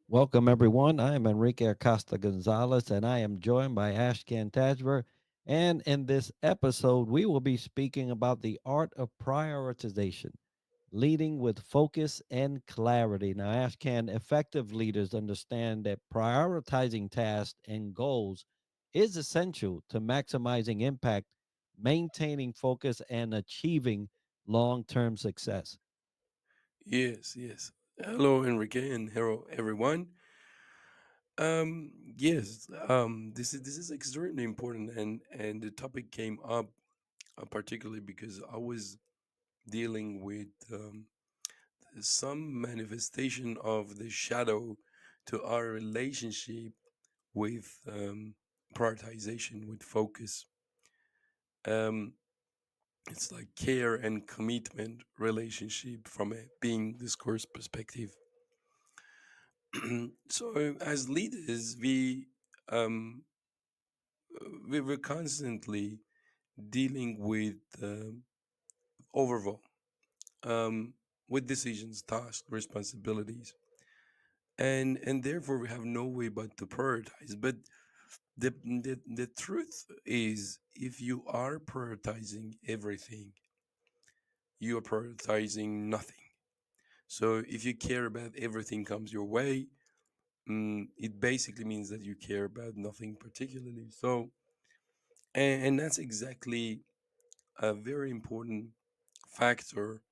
Welcome, everyone. I am Enrique Acosta Gonzales, and I am joined by Ashkan Tashvir. And in this episode, we will be speaking about the art of prioritization, leading with focus and clarity. Now, Ashkan, effective leaders understand that prioritizing tasks and goals is essential to maximizing impact, maintaining focus, and achieving long term success. Yes, yes. Hello, Enrique, and hello, everyone. This is extremely important, and the topic came up particularly because I was dealing with some manifestation of the shadow to our relationship with prioritization, with focus. Um, it's like care and commitment relationship from a being discourse perspective. So as leaders um we were constantly dealing with overwhelm, um with decisions, tasks, responsibilities, and therefore we have no way but to prioritize. But the truth is, if you are prioritizing everything, you are prioritizing nothing. So if you care about everything comes your way, it basically means that you care about nothing particularly. So, and that's exactly a very important factor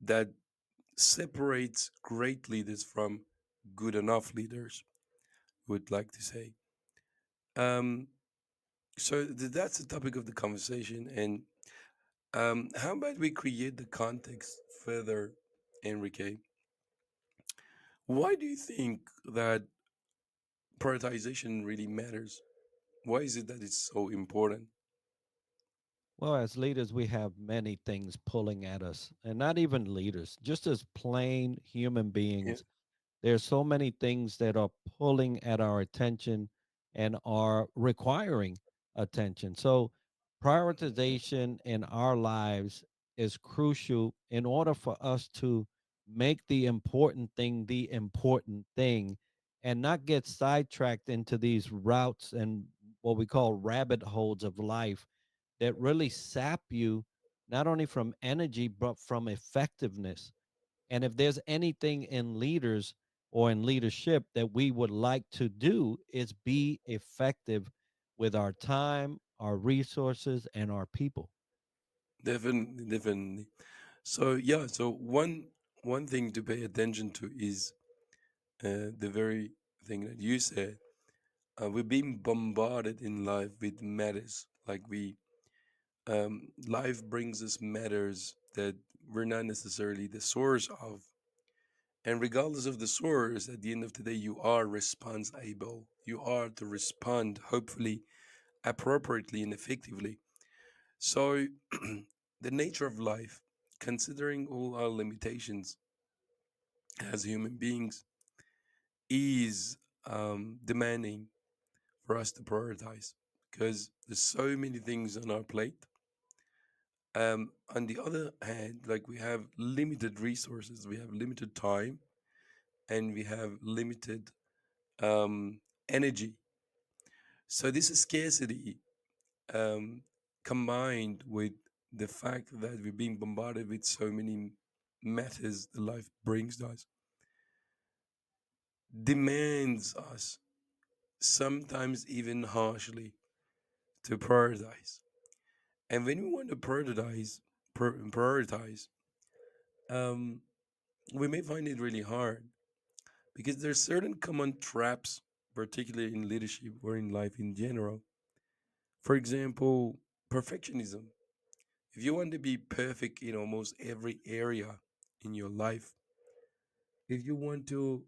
that separates great leaders from good enough leaders, would like to say. Um, that's the topic of the conversation. And how about we create the context further, Enrique? Why do you think that prioritization really matters? Why is it that it's so important? Well, as leaders, we have many things pulling at us, and not even leaders, just as plain human Yeah, beings. There's so many things that are pulling at our attention and are requiring attention. So, prioritization in our lives is crucial in order for us to make the important thing and not get sidetracked into these routes and what we call rabbit holes of life that really sap you not only from energy but from effectiveness. And if there's anything in leaders or in leadership that we would like to do is be effective with our time, our resources, and our people. definitely, definitely. So yeah, so one thing to pay attention to is the very thing that you said. We're being bombarded in life with matters. Like life brings us matters that we're not necessarily the source of. And regardless of the source, at the end of the day, you are responsible. You are to respond, hopefully, appropriately and effectively. So, the nature of life, considering all our limitations as human beings, is demanding for us to prioritize because there's so many things on our plate. On the other hand, like we have limited resources, we have limited time, and we have limited energy. So this scarcity, um, combined with the fact that we're being bombarded with so many matters that life brings us, demands us sometimes even harshly to prioritize. And when we want to prioritize, um, we may find it really hard because there's certain common traps, particularly in leadership or in life in general. For example, perfectionism. If you want to be perfect in almost every area in your life, if you want to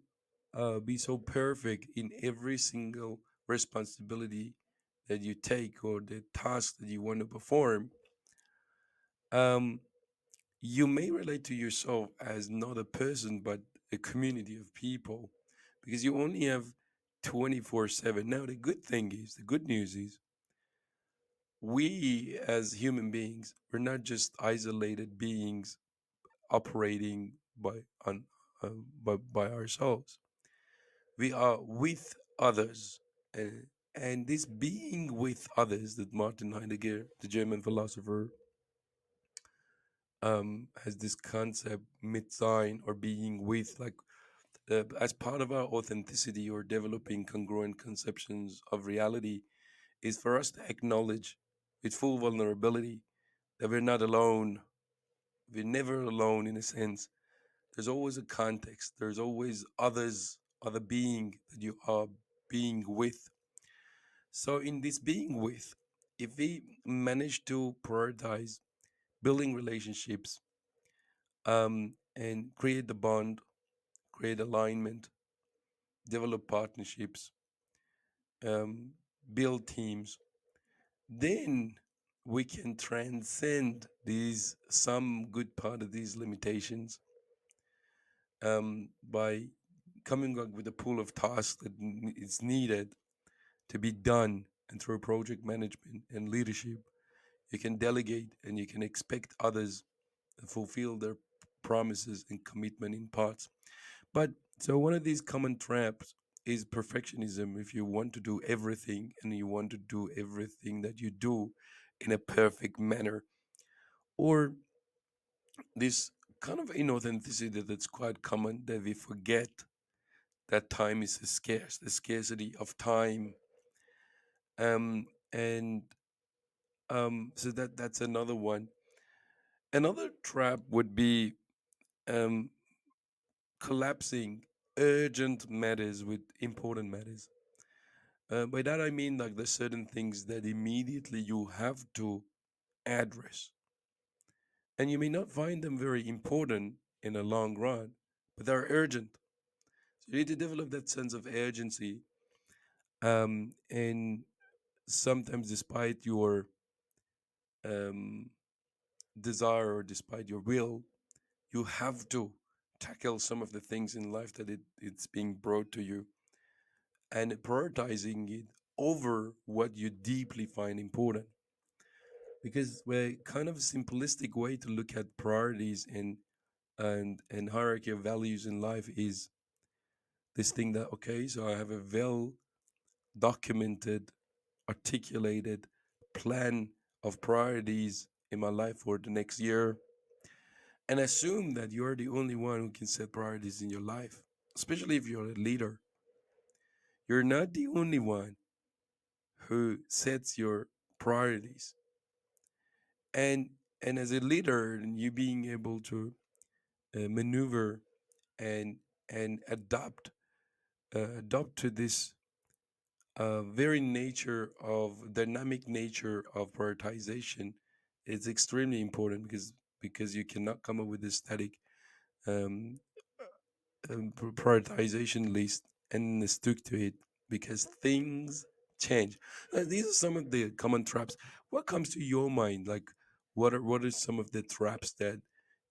be so perfect in every single responsibility that you take or the task that you want to perform, um, you may relate to yourself as not a person but a community of people because you only have 24/7. Now, the good news is, we as human beings, we're not just isolated beings operating by ourselves. We are with others. And this being with others that Martin Heidegger, the German philosopher, has this concept, Mitsein, or being with, like as part of our authenticity or developing congruent conceptions of reality, is for us to acknowledge with full vulnerability that we're not alone. We're never alone in a sense. There's always a context, there's always others, other being that you are being with. So, in this being with, if we manage to prioritize building relationships, and create the bond, create alignment, develop partnerships, um, build teams, then we can transcend these some good part of these limitations, by coming up with a pool of tasks that is needed to be done. And through project management and leadership, you can delegate and you can expect others to fulfill their promises and commitment in parts. But so one of these common traps is perfectionism. If you want to do everything and you want to do everything that you do in a perfect manner, or this kind of inauthenticity that's quite common, that we forget that time is scarce, the scarcity of time. And So that's another one. Another trap would be um, collapsing urgent matters with important matters. By that I mean, like, there's certain things that immediately you have to address, and you may not find them very important in a long run, but they're urgent. So you need to develop that sense of urgency, and sometimes, despite your um, desire or despite your will, you have to tackle some of the things in life that it's being brought to you, and prioritizing it over what you deeply find important. Because we're kind of a simplistic way to look at priorities and hierarchy of values in life is this thing that, okay, so I have a well documented, articulated plan of priorities in my life for the next year, and assume that you're the only one who can set priorities in your life, especially if you're a leader. You're not the only one who sets your priorities. And as a leader, and you being able to maneuver and adapt to this very nature of dynamic nature of prioritization is extremely important, because you cannot come up with a static um, prioritization list and stick to it, because things change. These are some of the common traps. What comes to your mind? Like, what are some of the traps that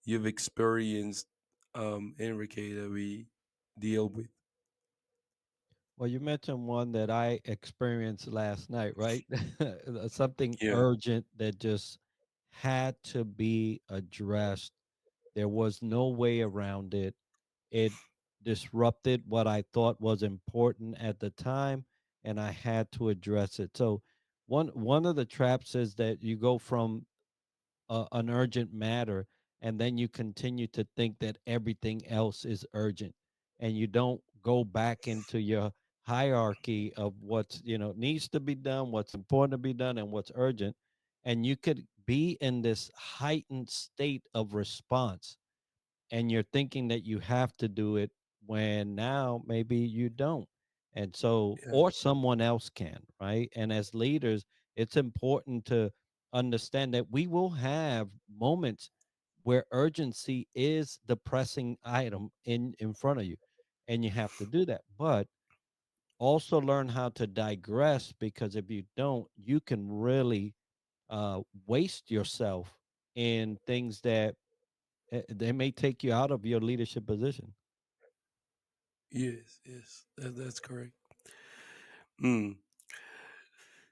you've experienced, Enrique, that we deal with? Well, you mentioned one that I experienced last night, right? Something Yeah, urgent that just had to be addressed. There was no way around it. It disrupted what I thought was important at the time, and I had to address it. So, one of the traps is that you go from an urgent matter, and then you continue to think that everything else is urgent, and you don't go back into your hierarchy of what's needs to be done, what's important to be done, and what's urgent. And you could be in this heightened state of response, and you're thinking that you have to do it when now maybe you don't. And so, yeah, or someone else can, right? And as leaders, it's important to understand that we will have moments where urgency is the pressing item in front of you, and you have to do that. But also learn how to digress, because if you don't, you can really waste yourself in things that they may take you out of your leadership position. yes, yes, that's correct. Mm.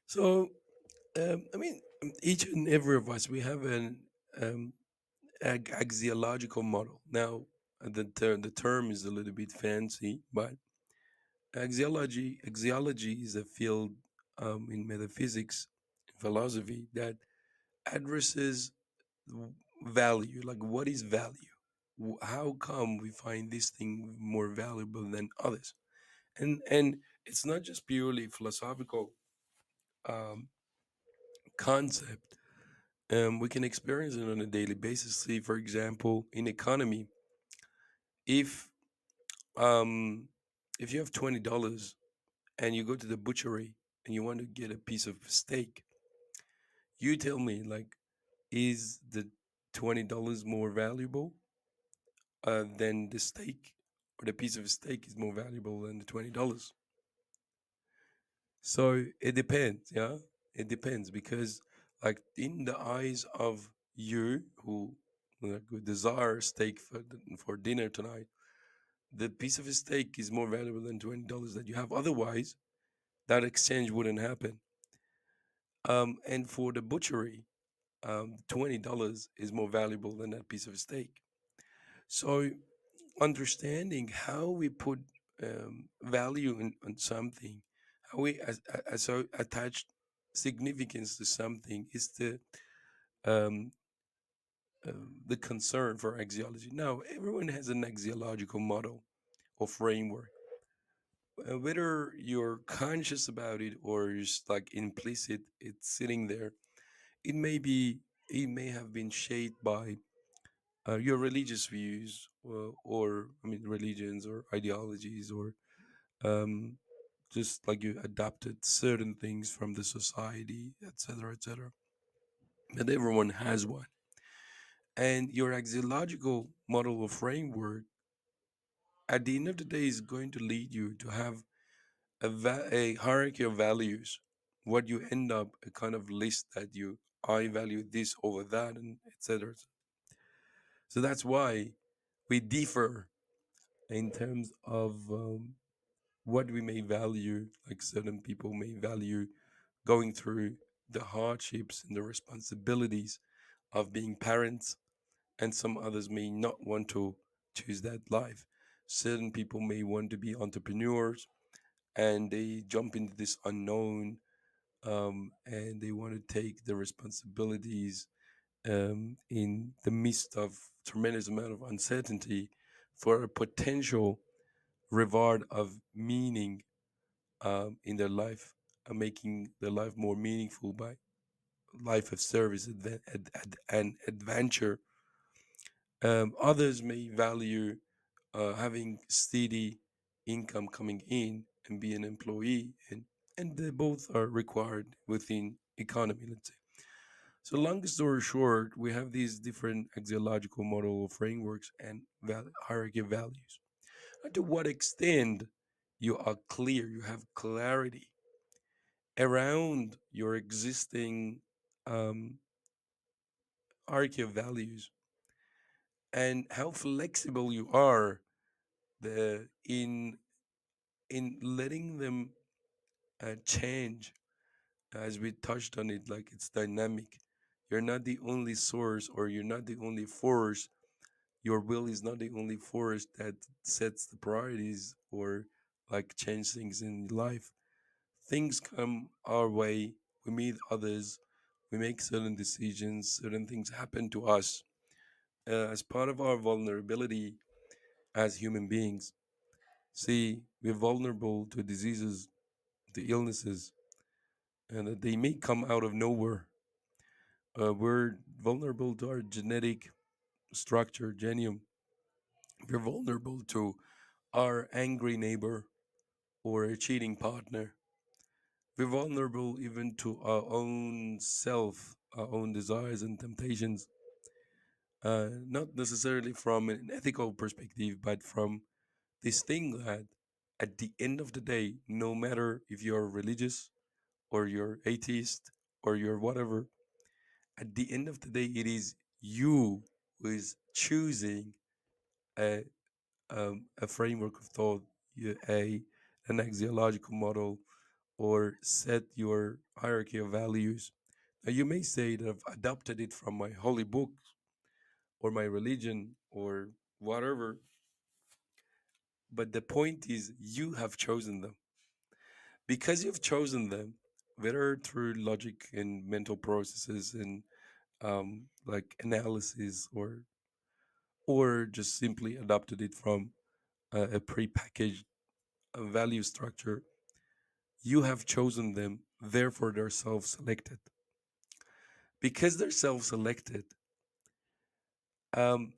So, I mean, each and every of us, we have an axiological model. Now, the term is a little bit fancy, but Axiology is a field in metaphysics, philosophy that addresses w- value. Like, what is value? How come we find this thing more valuable than others? And it's not just purely philosophical um, concept. We can experience it on a daily basis. See, for example, in economy, if um, if you have $20 and you go to the butchery and you want to get a piece of steak, you tell me, like, is the $20 more valuable than the steak, or the piece of steak is more valuable than the $20? So it depends, yeah. It depends because, like, in the eyes of you who, like, who desire steak for dinner tonight, the piece of steak is more valuable than $20 that you have. Otherwise, that exchange wouldn't happen. And for the butchery, $20 is more valuable than that piece of steak. So understanding how we put value on something, how we so attach significance to something, is um, the concern for axiology. Now, everyone has an axiological model or framework. Whether you're conscious about it or just like implicit, it's sitting there. It may be, it may have been shaped by your religious views, or I mean, religions or ideologies, or um, just like you adapted certain things from the society, etc., etc. But everyone has one, and your axiological model or framework, at the end of the day, is going to lead you to have a hierarchy of values. What you end up, a kind of list that you, I value this over that, and etc. So that's why we differ in terms of what we may value. Like, certain people may value going through the hardships and the responsibilities of being parents, and some others may not want to choose that life. Certain people may want to be entrepreneurs and they jump into this unknown, and they want to take the responsibilities in the midst of tremendous amount of uncertainty for a potential reward of meaning in their life, making their life more meaningful by life of service and adventure. Others may value having steady income coming in and be an employee, and they both are required within economy, let's say. So, long story short, we have these different axiological model frameworks and hierarchy of values. And to what extent you are clear, you have clarity around your existing um, hierarchy of values, and how flexible you are the in letting them change, as we touched on it, like it's dynamic. You're not the only source, or you're not the only force. Your will is not the only force that sets the priorities or like change things in life. Things come our way, we meet others, we make certain decisions, certain things happen to us as part of our vulnerability as human beings. See, we're vulnerable to diseases, to illnesses, and that they may come out of nowhere. We're vulnerable to our genetic structure, genome. We're vulnerable to our angry neighbor or a cheating partner. We're vulnerable even to our own self, our own desires and temptations, not necessarily from an ethical perspective, but from this thing that at the end of the day, no matter if you're religious or you're atheist or you're whatever, at the end of the day, it is you who is choosing a, a framework of thought, an axiological model, or set your hierarchy of values. Now, you may say that I've adopted it from my holy book or my religion or whatever, But the point is, you have chosen them. Because you've chosen them, whether through logic and mental processes and like analysis, or just simply adopted it from a prepackaged value structure, you have chosen them. Therefore, they're self-selected. Because they're self-selected, um,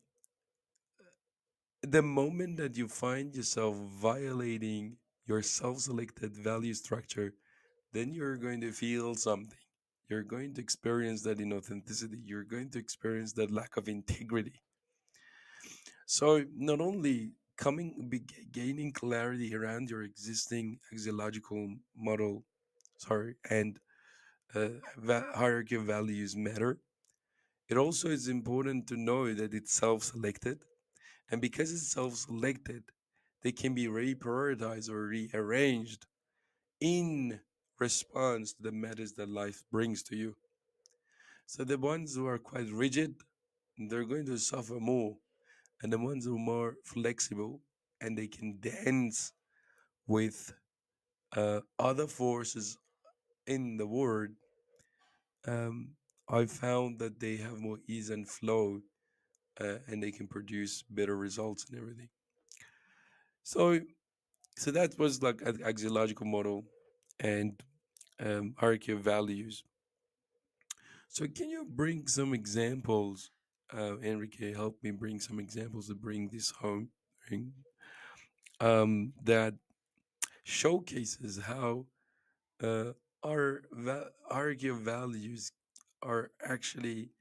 the moment that you find yourself violating your self-selected value structure, then you're going to feel something. You're going to experience that inauthenticity. You're going to experience that lack of integrity. So not only gaining clarity around your existing axiological model, sorry, and hierarchy of values matter. It also is important to know that it's self-selected, and because it's self-selected, they can be reprioritized or rearranged in response to the matters that life brings to you. So the ones who are quite rigid, they're going to suffer more, and the ones who are more flexible and they can dance with other forces in the world, um, I found that they have more ease and flow, and they can produce better results and everything. So, so that was like an axiological model and hierarchy of values. So, can you bring some examples, Enrique? Help me bring some examples to bring this home, bring, that showcases how our hierarchy of values are actually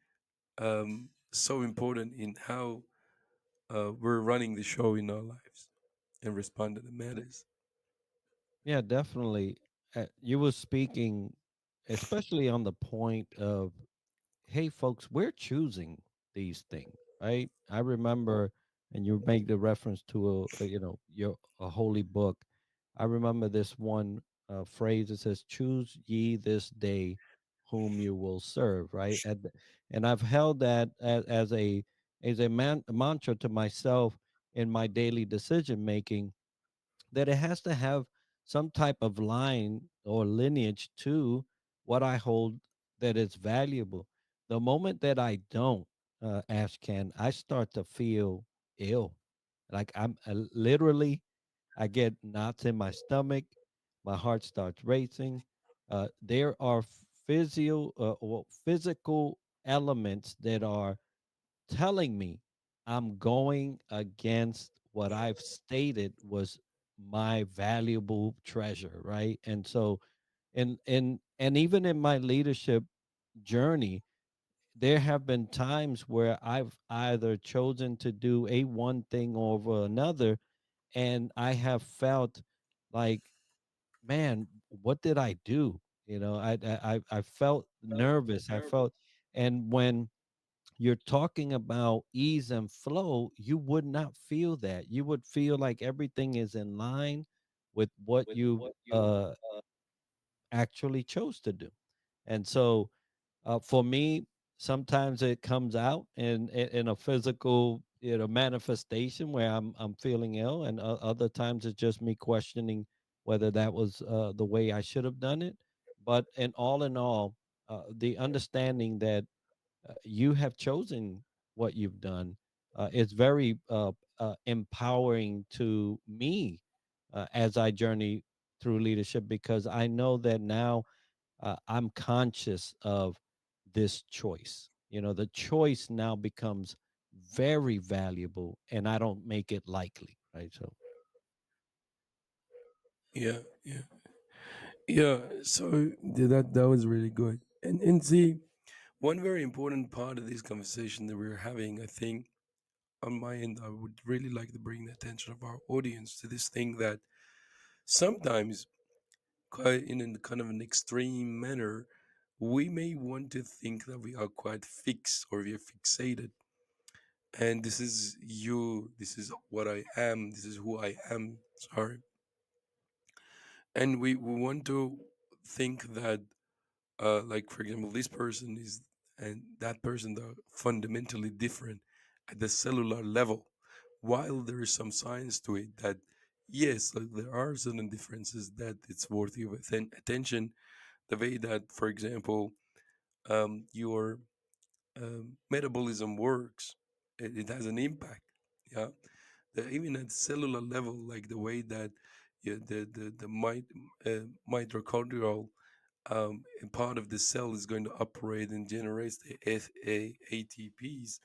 so important in how we're running the show in our lives and respond to the matters. Yeah, definitely. You were speaking, especially on the point of, hey, folks, we're choosing these things, right? I remember, and you make the reference to your a holy book. I remember this one phrase that says, "Choose ye this day whom you will serve," right? And I've held that as a mantra to myself in my daily decision making, that it has to have some type of line or lineage to what I hold that is valuable. The moment that I don't, Ashcan, I start to feel ill. Like literally, I get knots in my stomach, my heart starts racing. There are physical elements that are telling me I'm going against what I've stated was my valuable treasure, right? And so, and even in my leadership journey, there have been times where I've either chosen to do a one thing over another, and I have felt like, man, what did I do? I felt nervous. I felt, and when you're talking about ease and flow, you would not feel that. You would feel like everything is in line with what you actually chose to do. And so, for me, sometimes it comes out in a physical, manifestation where I'm feeling ill, and other times it's just me questioning whether that was the way I should have done it. But in all, the understanding that you have chosen what you've done. It's very empowering to me as I journey through leadership, because I know that now I'm conscious of this choice. The choice now becomes very valuable, and I don't make it likely, right? So, Yeah, yeah, yeah. So that was really good. And see, one very important part of this conversation that we're having, I think, on my end, I would really like to bring the attention of our audience to this thing that sometimes, quite in a kind of an extreme manner, we may want to think that we are quite fixed or we are fixated. And this is you, this is what I am, this is who I am. Sorry. And we want to think that, like, for example, this person is, and that person are fundamentally different at the cellular level, while there is some science to it that yes, there are certain differences that it's worthy of attention. The way that, for example, your metabolism works, it has an impact. Yeah, even at cellular level, like the way that, yeah, the mitochondrial part of the cell is going to operate and generate the ATPs,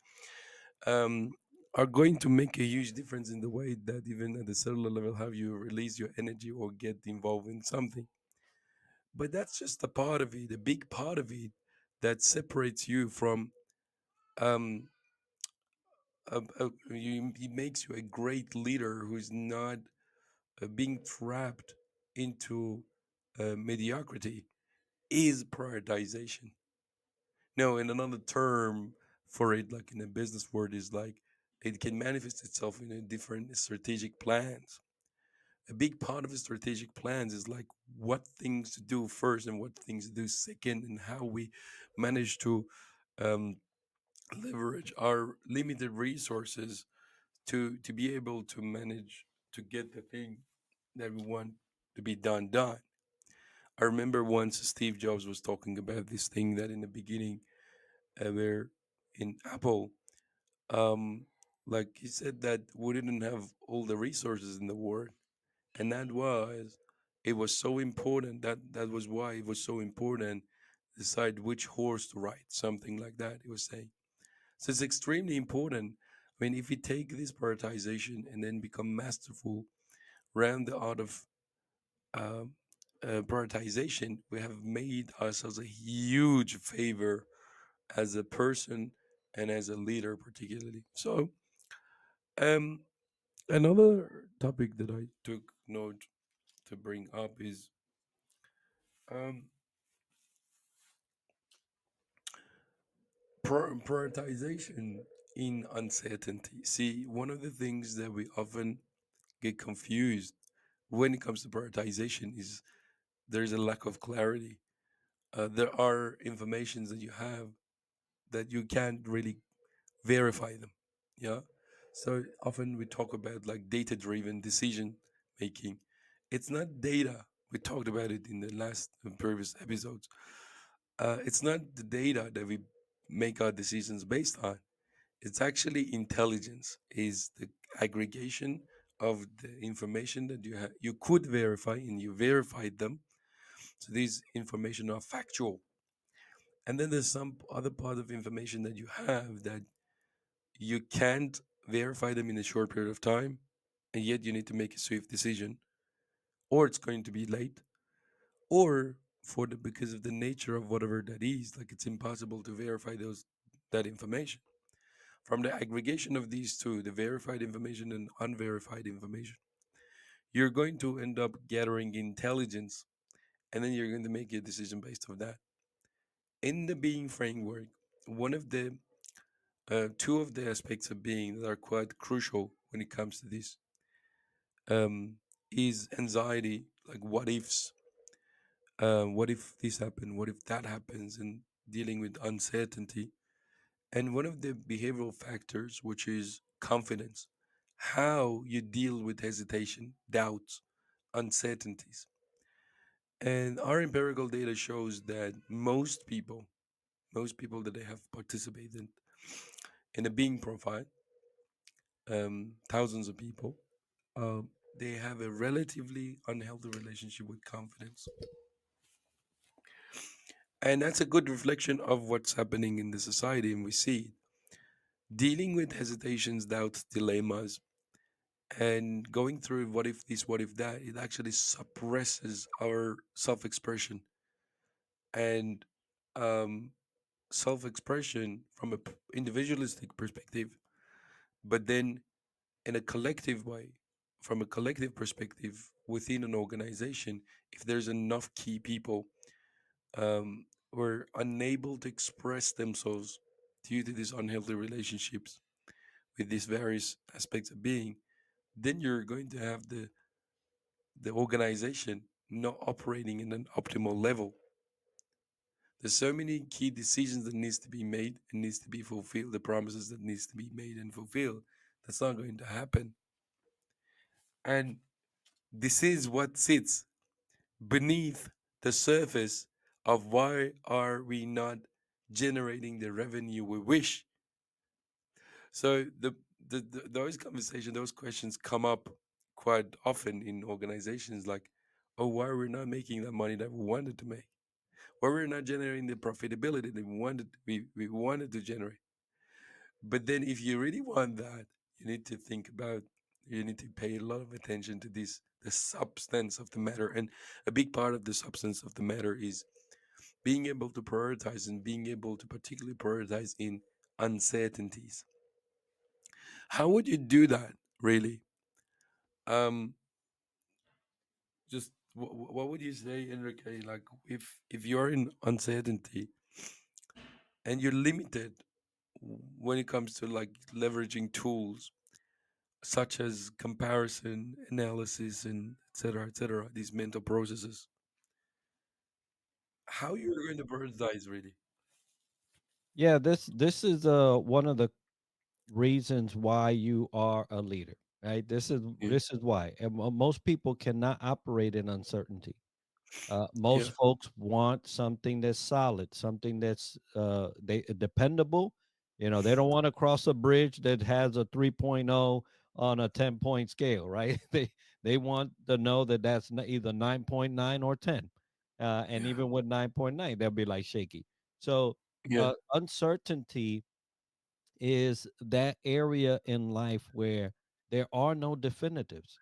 um, are going to make a huge difference in the way that even at the cellular level, how you release your energy or get involved in something. But that's just a part of it, a big part of it that separates you from um, he makes you a great leader who's not being trapped into mediocrity, is prioritization. No, in another term for it, like in a business word, is like it can manifest itself in a different strategic plans. A big part of the strategic plans is like what things to do first and what things to do second, and how we manage to um, leverage our limited resources to be able to manage to get the thing that we want to be done. I remember once Steve Jobs was talking about this thing that in the beginning, where in Apple, um, like he said that we didn't have all the resources in the world, and that was it was so important that was why it was so important decide which horse to ride, something like that. He was saying. So it's extremely important. I mean, if we take this prioritization and then become masterful around the art of um, prioritization, we have made ourselves a huge favor as a person and as a leader, particularly. So, um, another topic that I took note to bring up is um, prioritization in uncertainty. See, one of the things that we often get confused when it comes to prioritization is there's a lack of clarity. There are informations that you have that you can't really verify them. Yeah. So often we talk about like data driven decision making. It's not data. We talked about it in the last previous episodes. It's not the data that we make our decisions based on. It's actually intelligence, is the aggregation of the information that you could verify and you verified them. So these information are factual. And then there's some other part of information that you have that you can't verify them in a short period of time, and yet you need to make a swift decision, or it's going to be late, or for the because of the nature of whatever that is, like it's impossible to verify those that information. From the aggregation of these two, the verified information and unverified information, you're going to end up gathering intelligence, and then you're going to make a decision based on that. In the being framework, one of the two of the aspects of being that are quite crucial when it comes to this um, is anxiety, like what ifs, what if this happened, what if that happens, and dealing with uncertainty. And one of the behavioral factors, which is confidence, how you deal with hesitation, doubts, uncertainties. And our empirical data shows that most people that they have participated in a being profile, thousands of people, they have a relatively unhealthy relationship with confidence. And that's a good reflection of what's happening in the society. And we see it. Dealing with hesitations, doubts, dilemmas, and going through what if this, what if that, it actually suppresses our self expression. And um, self expression from a individualistic perspective, but then in a collective way, from a collective perspective within an organization, if there's enough key people who are unable to express themselves due to these unhealthy relationships with these various aspects of being, then you're going to have the organization not operating in an optimal level. There's so many key decisions that needs to be made and needs to be fulfilled, the promises that needs to be made and fulfilled. That's not going to happen. And This is what sits beneath the surface of why are we not generating the revenue we wish. So those conversations, those questions come up quite often in organizations like, oh, why are we not making that money that we wanted to make? Why we're not generating the profitability that we wanted to generate? But then if you really want that, you need to think about, you need to pay a lot of attention to this, the substance of the matter. And a big part of the substance of the matter is being able to prioritize, and being able to particularly prioritize in uncertainties. How would you do that, really? Um, just what would you say, Enrique? Like, if you're in uncertainty and you're limited when it comes to like leveraging tools such as comparison, analysis, and et cetera, these mental processes, how you're going to prioritize, really? Yeah, this is one of the reasons why you are a leader, right? Yeah, This is why. And most people cannot operate in uncertainty. yeah, Most folks want something that's solid, something that's dependable. You know, they don't want to cross a bridge that has a 3.0 on a 10-point scale, right? They want to know that that's either 9.9 or 10. And yeah, even with 9.9, they'll be like shaky. So yeah, uncertainty is that area in life where there are no definitives.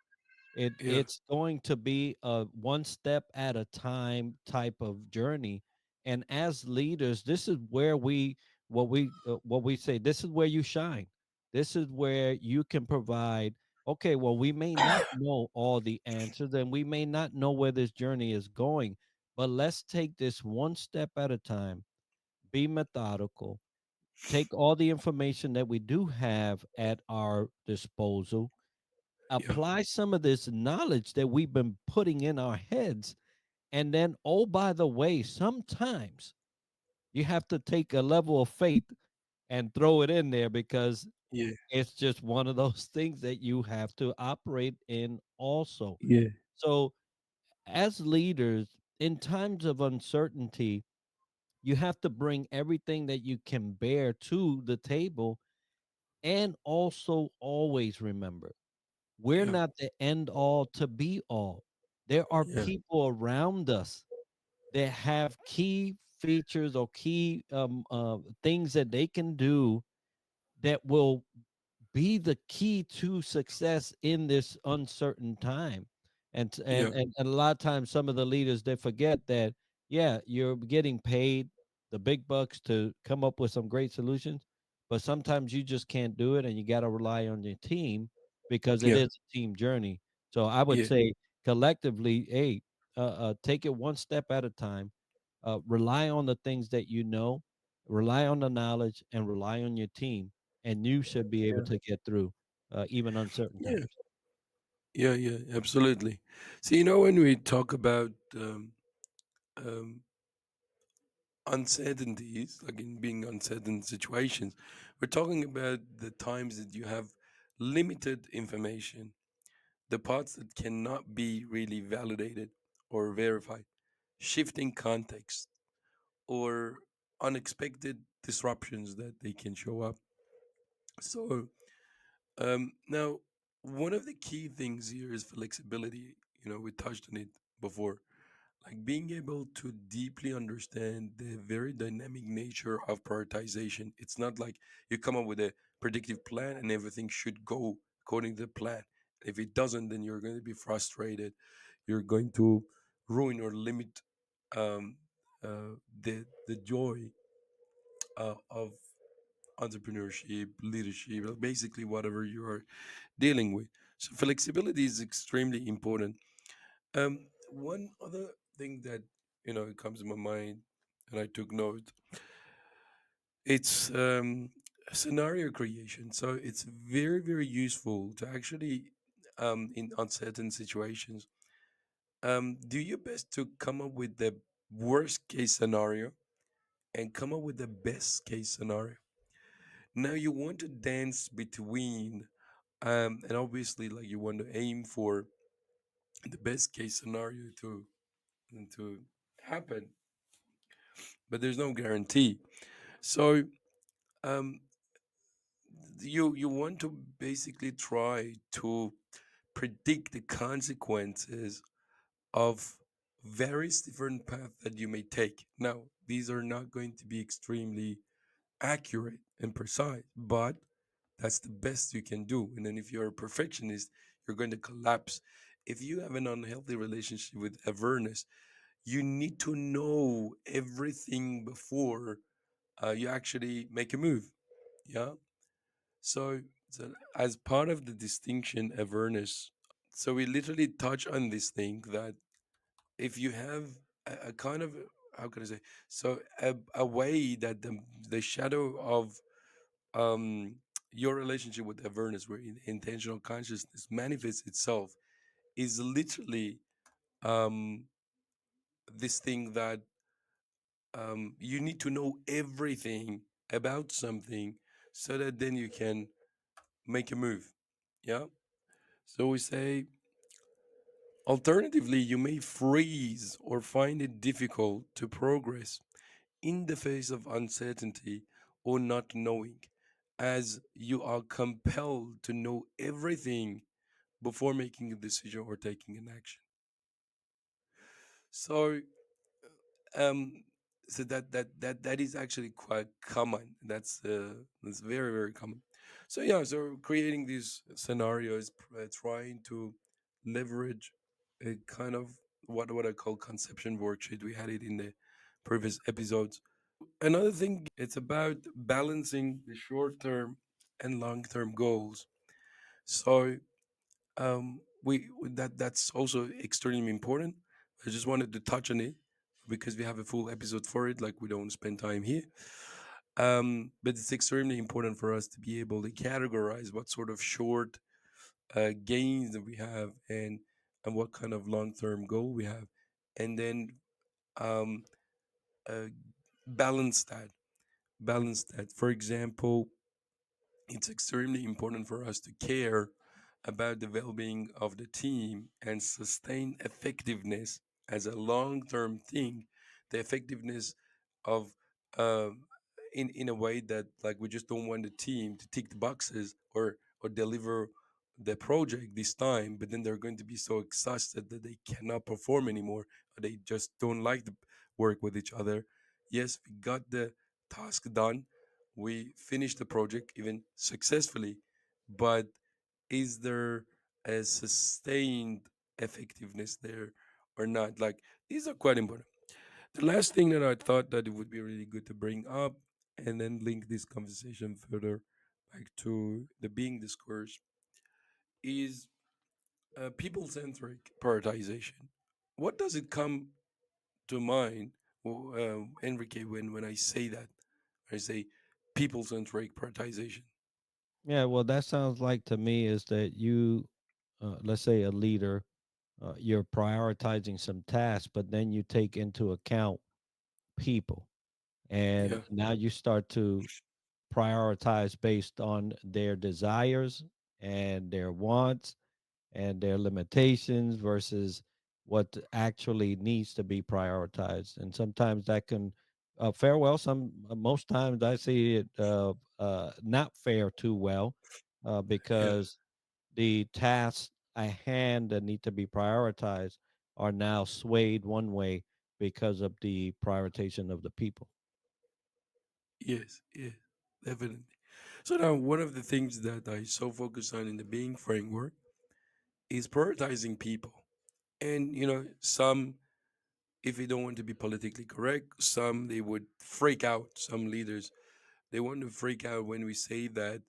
yeah, It's going to be a one step at a time type of journey. And as leaders, this is where what we say, this is where you shine. This is where you can provide, okay, well, we may not know all the answers and we may not know where this journey is going, but let's take this one step at a time, be methodical, take all the information that we do have at our disposal, yeah, apply some of this knowledge that we've been putting in our heads. And then, oh, by the way, sometimes you have to take a level of faith and throw it in there because yeah, it's just one of those things that you have to operate in also. yeah, So, as leaders, in times of uncertainty, you have to bring everything that you can bear to the table. And also always remember, we're yeah, not the end all to be all. There are yeah, people around us that have key features or key things that they can do that will be the key to success in this uncertain time. yeah, And a lot of times some of the leaders they forget that, yeah, you're getting paid the big bucks to come up with some great solutions, but sometimes you just can't do it and you got to rely on your team because it yeah, is a team journey. So I would yeah, say collectively, hey, take it one step at a time, rely on the things that you know, rely on the knowledge, and rely on your team, and you should be able yeah, to get through even uncertain yeah, times. yeah, yeah, absolutely. So, when we talk about um, uncertainties, like in being uncertain situations, we're talking about the times that you have limited information, the parts that cannot be really validated or verified, shifting context, or unexpected disruptions that they can show up. So, now, one of the key things here is flexibility. We touched on it before, like being able to deeply understand the very dynamic nature of prioritization. It's not like you come up with a predictive plan and everything should go according to the plan. If it doesn't, then you're going to be frustrated. You're going to ruin or limit um, the joy of entrepreneurship, leadership, basically whatever you are dealing with. So flexibility is extremely important. One other thing that it comes to my mind, and I took note, it's scenario creation. So it's very very useful to actually, in uncertain situations, do your best to come up with the worst case scenario and come up with the best case scenario. Now you want to dance between, and obviously, like, you want to aim for the best case scenario to happen, but there's no guarantee. So um, you want to basically try to predict the consequences of various different paths that you may take. Now, these are not going to be extremely accurate and precise, but that's the best you can do. And then if you're a perfectionist, you're going to collapse. If you have an unhealthy relationship with awareness, you need to know everything before you actually make a move. Yeah. So as part of the distinction awareness, so we literally touch on this thing that if you have a kind of, how can I say, so a way that the shadow of um your relationship with awareness, where intentional consciousness manifests itself, is literally um this thing that you need to know everything about something so that then you can make a move. Yeah. So we say, alternatively, you may freeze or find it difficult to progress in the face of uncertainty or not knowing, as you are compelled to know everything before making a decision or taking an action. So, um, so that is actually quite common. That's very very common. So yeah, so creating these scenarios, trying to leverage a kind of what I call conception worksheet. We had it in the previous episodes. Another thing, it's about balancing the short term and long term goals. So that's also extremely important. I just wanted to touch on it because we have a full episode for it, like we don't spend time here. But it's extremely important for us to be able to categorize what sort of short gains that we have, and what kind of long term goal we have, and then um, uh, balance that For example, it's extremely important for us to care about the well-being of the team and sustain effectiveness as a long-term thing. The effectiveness of um, in a way that, like, we just don't want the team to tick the boxes or deliver the project this time, but then they're going to be so exhausted that they cannot perform anymore, or they just don't like the work with each other. Yes, we got the task done, we finished the project even successfully, but is there a sustained effectiveness there or not? Like, these are quite important. The last thing that I thought that it would be really good to bring up and then link this conversation further back to the being discourse is people-centric prioritization. What does it come to mind, Enrique, when I say that? I say people-centric prioritization. Yeah, well, that sounds like to me is that you, let's say a leader, you're prioritizing some tasks, but then you take into account people. And Yeah. now you start to prioritize based on their desires and their wants and their limitations versus what actually needs to be prioritized. And sometimes that can fare well. Most times I see it not fare too well Yeah. because the tasks at hand that need to be prioritized are now swayed one way because of the prioritization of the people. Yes, yes, definitely. So now one of the things that I so focus on in the being framework is prioritizing people. And some, if they don't want to be politically correct, some they would freak out. Some leaders, they want to freak out when we say that,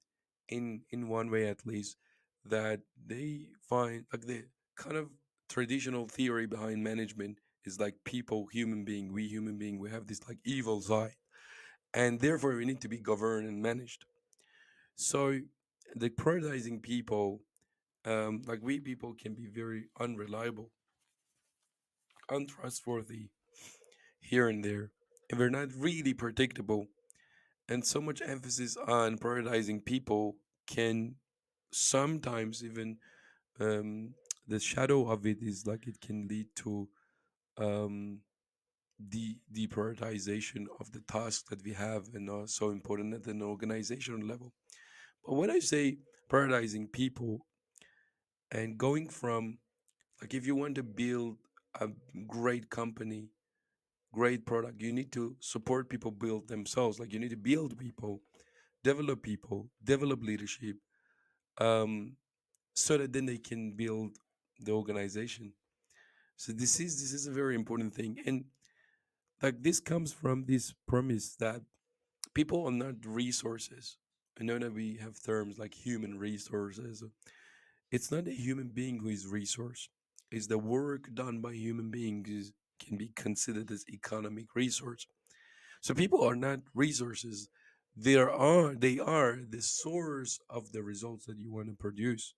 in one way at least, that they find like the kind of traditional theory behind management is like people, human being, we have this like evil side, and therefore we need to be governed and managed. So the prioritizing people, like, we people can be very unreliable, untrustworthy here and there, and we're not really predictable. And so much emphasis on prioritizing people can sometimes even um, the shadow of it is like it can lead to um, the deprioritization of the tasks that we have and are so important at an organizational level. But when I say prioritizing people and going from, like, if you want to build a great company, great product, you need to support people build themselves. Like, you need to build people, develop leadership, um, so that then they can build the organization. So this is a very important thing, and like this comes from this premise that people are not resources. I know that we have terms like human resources. It's not a human being who is resource. It's the work done by human beings can be considered as economic resource. So people are not resources. They are the source of the results that you want to produce.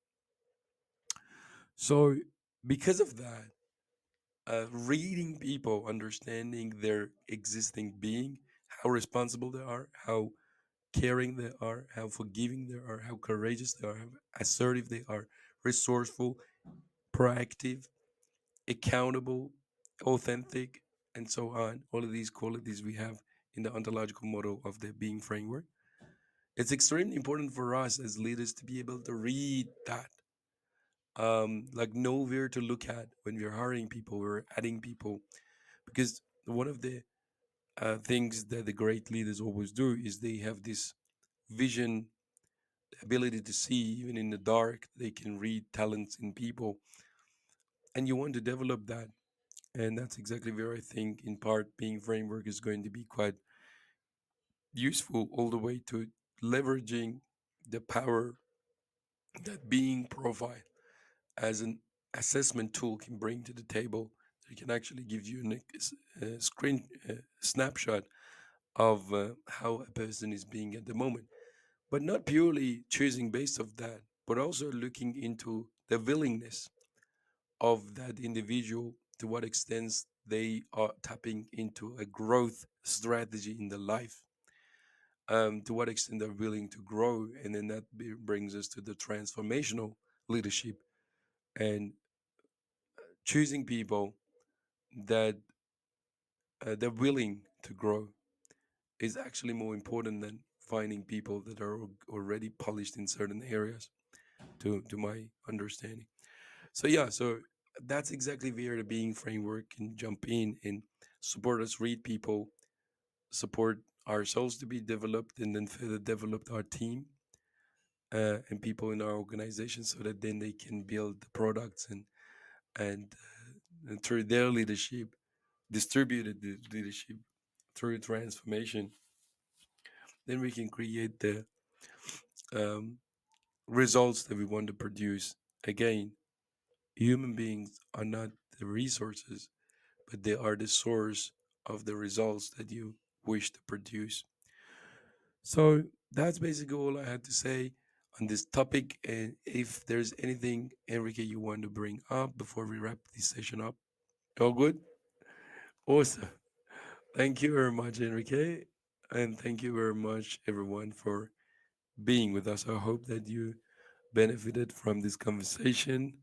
So because of that, reading people, understanding their existing being, how responsible they are, how caring they are, how forgiving they are, how courageous they are, how assertive they are, resourceful, proactive, accountable, authentic, and so on. All of these qualities we have in the ontological model of the being framework. It's extremely important for us as leaders to be able to read that, like know where to look at when we're hiring people, we're adding people, because one of the things that the great leaders always do is they have this vision, ability to see even in the dark. They can read talents in people, and you want to develop that. And that's exactly where I think, in part, being framework is going to be quite useful, all the way to leveraging the power that being profile as an assessment tool can bring to the table. It can actually give you a screen snapshot of how a person is being at the moment, but not purely choosing based of that, but also looking into the willingness of that individual, to what extent they are tapping into a growth strategy in their life, to what extent they're willing to grow. And then that brings us to the transformational leadership, and choosing people that they're willing to grow is actually more important than finding people that are already polished in certain areas, to my understanding. So yeah, so that's exactly where the being framework can jump in and support us read people, support ourselves to be developed, and then further develop our team and people in our organization, so that then they can build the products and through their leadership, distributed leadership, through transformation, then we can create the um, results that we want to produce. Again, human beings are not the resources, but they are the source of the results that you wish to produce. So that's basically all I had to say on this topic. And if there's anything, Enrique, you want to bring up before we wrap this session up, all good? Awesome. Thank you very much, Enrique. And thank you very much, everyone, for being with us. I hope that you benefited from this conversation.